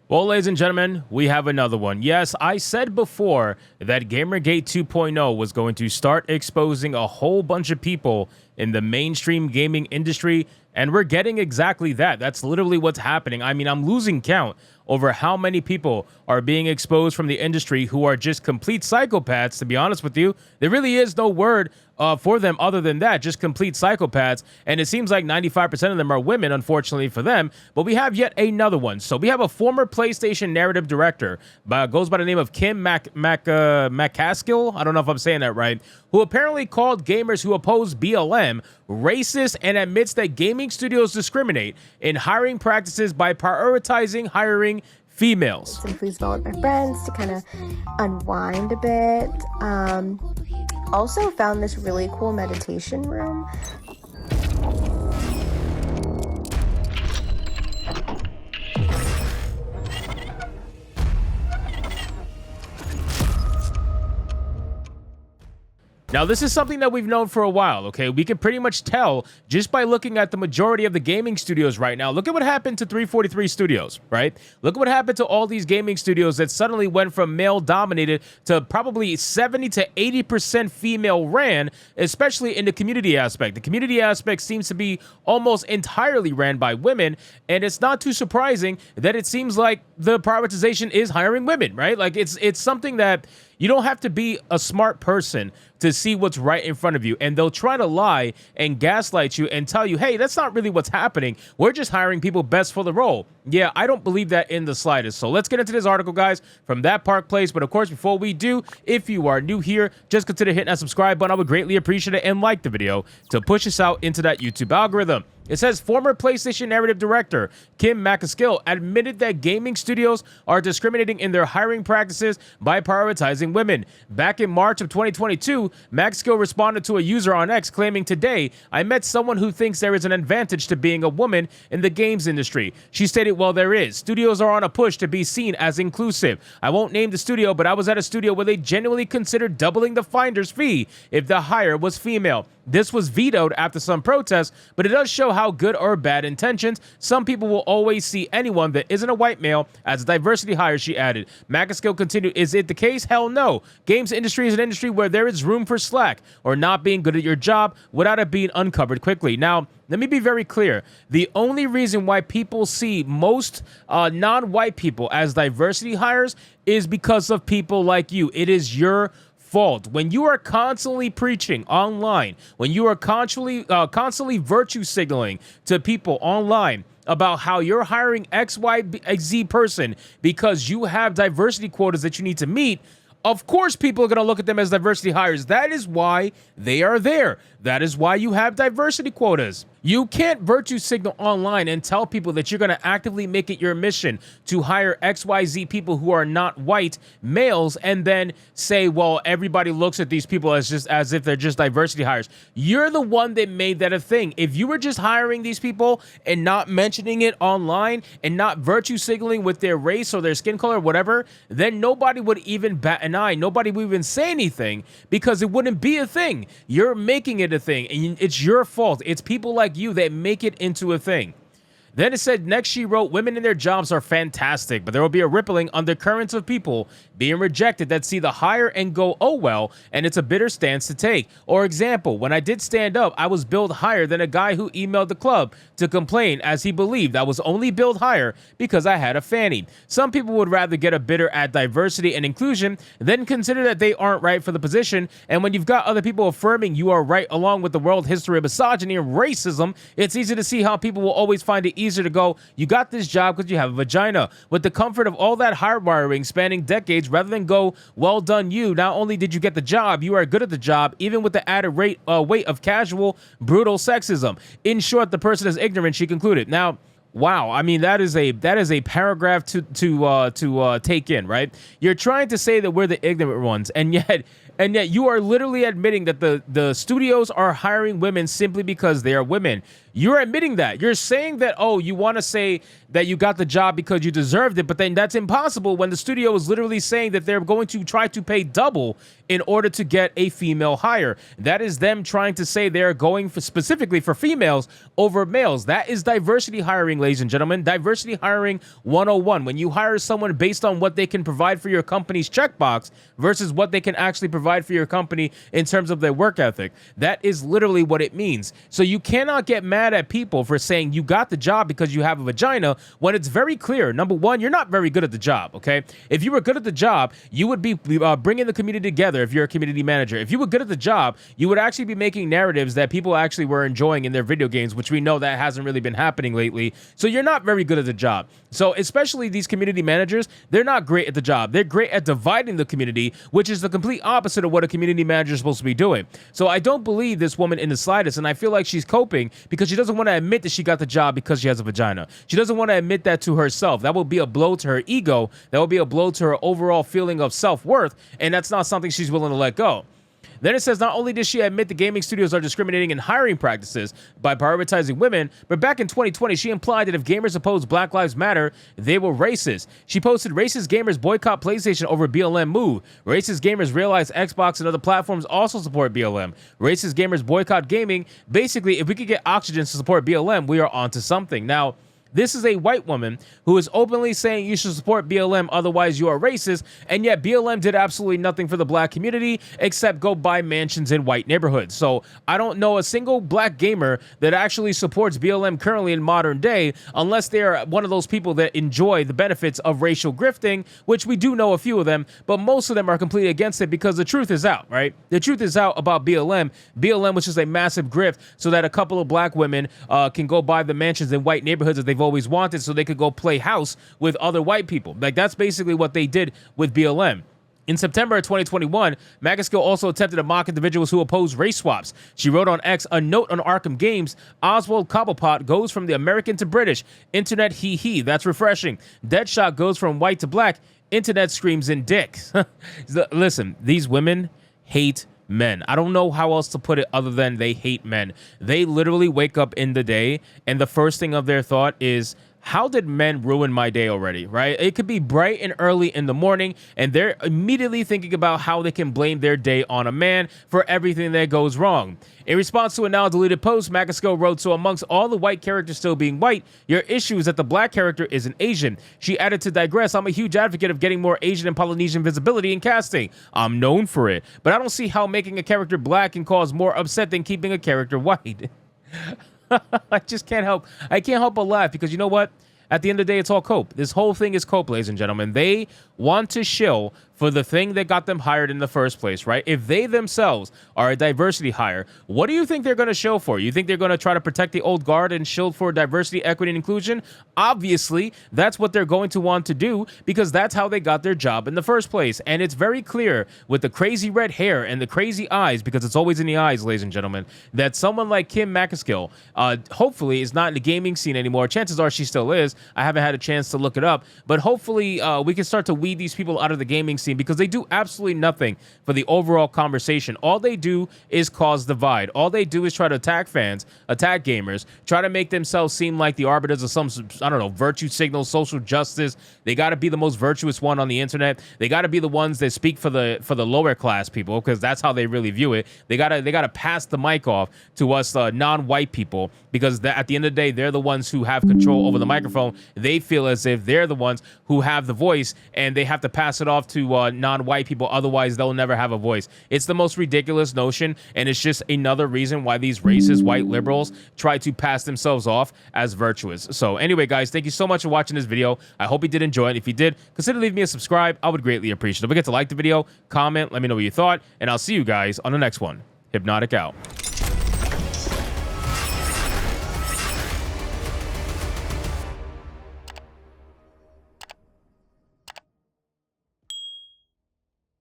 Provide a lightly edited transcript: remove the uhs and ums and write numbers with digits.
Well, ladies and gentlemen, we have another one. Yes, I said before that Gamergate 2.0 was going to start exposing a whole bunch of people in the mainstream gaming industry, and we're getting exactly that. That's literally what's happening. I mean, I'm losing count over how many people are being exposed from the industry who are just complete psychopaths, to be honest with you. There really is no word for them other than that, just complete psychopaths. And it seems like 95% of them are women, unfortunately for them. But we have yet another one. So we have a former PlayStation narrative director, goes by the name of Kim McCaskill. I don't know if I'm saying that right, who apparently called gamers who oppose BLM racist and admits that gaming studios discriminate in hiring practices by prioritizing hiring females. And foosball with my friends to kind of unwind a bit. Also found this really cool meditation room. Now, this is something that we've known for a while, okay? We can pretty much tell just by looking at the majority of the gaming studios right now. Look at what happened to 343 Studios, right? Look at what happened to all these gaming studios that suddenly went from male-dominated to probably 70 to 80% female ran, especially in the community aspect. The community aspect seems to be almost entirely ran by women, and it's not too surprising that it seems like the prioritization is hiring women, right? Like, it's something that you don't have to be a smart person to see what's right in front of you. And they'll try to lie and gaslight you and tell you, hey, that's not really what's happening. We're just hiring people best for the role. Yeah, I don't believe that in the slightest. So let's get into this article, guys, from That Park Place. But of course, before we do, if you are new here, just consider hitting that subscribe button. I would greatly appreciate it, and like the video to push us out into that YouTube algorithm. It says former PlayStation narrative director Kim McCaskill admitted that gaming studios are discriminating in their hiring practices by prioritizing women. Back in March of 2022, McCaskill responded to a user on X claiming, "Today, I met someone who thinks there is an advantage to being a woman in the games industry." She stated, "Well, there is. Studios are on a push to be seen as inclusive. I won't name the studio, but I was at a studio where they genuinely considered doubling the finder's fee if the hire was female. This was vetoed after some protests, but it does show how good or bad intentions some people will always see anyone that isn't a white male as a diversity hire," she added. McCaskill continued, "Is it the case? Hell no. Games industry is an industry where there is room for slack or not being good at your job without it being uncovered quickly." Now, let me be very clear. The only reason why people see most non-white people as diversity hires is because of people like you. It is your fault. When you are constantly preaching online, when you are constantly virtue signaling to people online about how you're hiring XYZ person because you have diversity quotas that you need to meet, of course people are going to look at them as diversity hires. That is why they are there. That is why you have diversity quotas. You can't virtue signal online and tell people that you're going to actively make it your mission to hire XYZ people who are not white males and then say, well, everybody looks at these people as if they're just diversity hires. You're the one that made that a thing. If you were just hiring these people and not mentioning it online and not virtue signaling with their race or their skin color or whatever, then nobody would even bat an eye. Nobody would even say anything because it wouldn't be a thing. You're making it a thing, and it's your fault. It's people like you that make it into a thing. Then it said, next she wrote, "Women in their jobs are fantastic, but there will be a rippling undercurrents of people being rejected that see the hire and go, oh well, and it's a bitter stance to take. Or example, when I did stand up, I was billed higher than a guy who emailed the club to complain as he believed I was only billed higher because I had a fanny. Some people would rather get a bitter at diversity and inclusion than consider that they aren't right for the position. And when you've got other people affirming you are right along with the world history of misogyny and racism, it's easy to see how people will always find it easier to go, you got this job because you have a vagina. With the comfort of all that hardwiring spanning decades, rather than go, well done you, not only did you get the job, you are good at the job, even with the added weight of casual, brutal sexism. In short, the person is ignorant," she concluded. Now, wow, I mean, that is a paragraph to take in, right? You're trying to say that we're the ignorant ones, and yet you are literally admitting that the studios are hiring women simply because they are women. You're admitting that. You're saying that, oh, you want to say that you got the job because you deserved it, but then that's impossible when the studio is literally saying that they're going to try to pay double in order to get a female hire. That is them trying to say they're going for specifically for females over males. That is diversity hiring, ladies and gentlemen. Diversity hiring 101. When you hire someone based on what they can provide for your company's checkbox versus what they can actually provide for your company in terms of their work ethic. That is literally what it means. So you cannot get mad at people for saying you got the job because you have a vagina when it's very clear. Number one, you're not very good at the job, okay? If you were good at the job, you would be bringing the community together if you're a community manager. If you were good at the job, you would actually be making narratives that people actually were enjoying in their video games, which we know that hasn't really been happening lately. So you're not very good at the job. So especially these community managers, they're not great at the job. They're great at dividing the community, which is the complete opposite of what a community manager is supposed to be doing. So I don't believe this woman in the slightest, and I feel like she's coping because she doesn't want to admit that she got the job because she has a vagina. She doesn't want to admit that to herself. That will be a blow to her ego. That will be a blow to her overall feeling of self-worth, and that's not something she's willing to let go. Then it says not only did she admit the gaming studios are discriminating in hiring practices by prioritizing women, but back in 2020, she implied that if gamers opposed Black Lives Matter, they were racist. She posted, racist gamers boycott PlayStation over BLM move. Racist gamers realize Xbox and other platforms also support BLM. Racist gamers boycott gaming. Basically, if we could get Oxygen to support BLM, we are onto something. Now, this is a white woman who is openly saying you should support BLM, otherwise you are racist, and yet BLM did absolutely nothing for the black community except go buy mansions in white neighborhoods. So I don't know a single black gamer that actually supports BLM currently in modern day, unless they're one of those people that enjoy the benefits of racial grifting, which we do know a few of them, but most of them are completely against it because the truth is out, right? The truth is out about BLM. BLM was just a massive grift so that a couple of black women can go buy the mansions in white neighborhoods that they've always wanted so they could go play house with other white people. Like, that's basically what they did with BLM. In September of 2021, Magaskill also attempted to mock individuals who oppose race swaps. She wrote on X, a note on Arkham Games, Oswald Cobblepot goes from the American to British. Internet hee, that's refreshing. Deadshot goes from white to black. Internet screams in dick. Listen, these women hate men. I don't know how else to put it other than they hate men. They literally wake up in the day and the first thing of their thought is, how did men ruin my day already, right? It could be bright and early in the morning, and they're immediately thinking about how they can blame their day on a man for everything that goes wrong. In response to a now deleted post, Magaskill wrote, so amongst all the white characters still being white, your issue is that the black character isn't Asian. She added, to digress, I'm a huge advocate of getting more Asian and Polynesian visibility in casting. I'm known for it, but I don't see how making a character black can cause more upset than keeping a character white. I just can't help. I can't help but laugh because you know what? At the end of the day, it's all cope. This whole thing is cope, ladies and gentlemen. They want to shill for the thing that got them hired in the first place, right? If they themselves are a diversity hire, what do you think they're going to show for? You think they're going to try to protect the old guard and shield for diversity, equity, and inclusion? Obviously, that's what they're going to want to do because that's how they got their job in the first place. And it's very clear with the crazy red hair and the crazy eyes, because it's always in the eyes, ladies and gentlemen, that someone like Kim Magaskill hopefully is not in the gaming scene anymore. Chances are she still is. I haven't had a chance to look it up, but hopefully we can start to weed these people out of the gaming scene because they do absolutely nothing for the overall conversation. All they do is cause divide. All they do is try to attack fans, attack gamers, try to make themselves seem like the arbiters of some, I don't know, virtue signal, social justice. They got to be the most virtuous one on the internet. They got to be the ones that speak for the lower class people because that's how they really view it. They gotta pass the mic off to us non-white people because at the end of the day, they're the ones who have control over the microphone. They feel as if they're the ones who have the voice and they have to pass it off to non-white people. Otherwise, they'll never have a voice. It's the most ridiculous notion, and it's just another reason why these racist white liberals try to pass themselves off as virtuous. So anyway, guys, thank you so much for watching this video. I hope you did enjoy it. If you did, consider leaving me a subscribe. I would greatly appreciate it. Don't forget to like the video, comment, let me know what you thought, and I'll see you guys on the next one. Hypnotic out.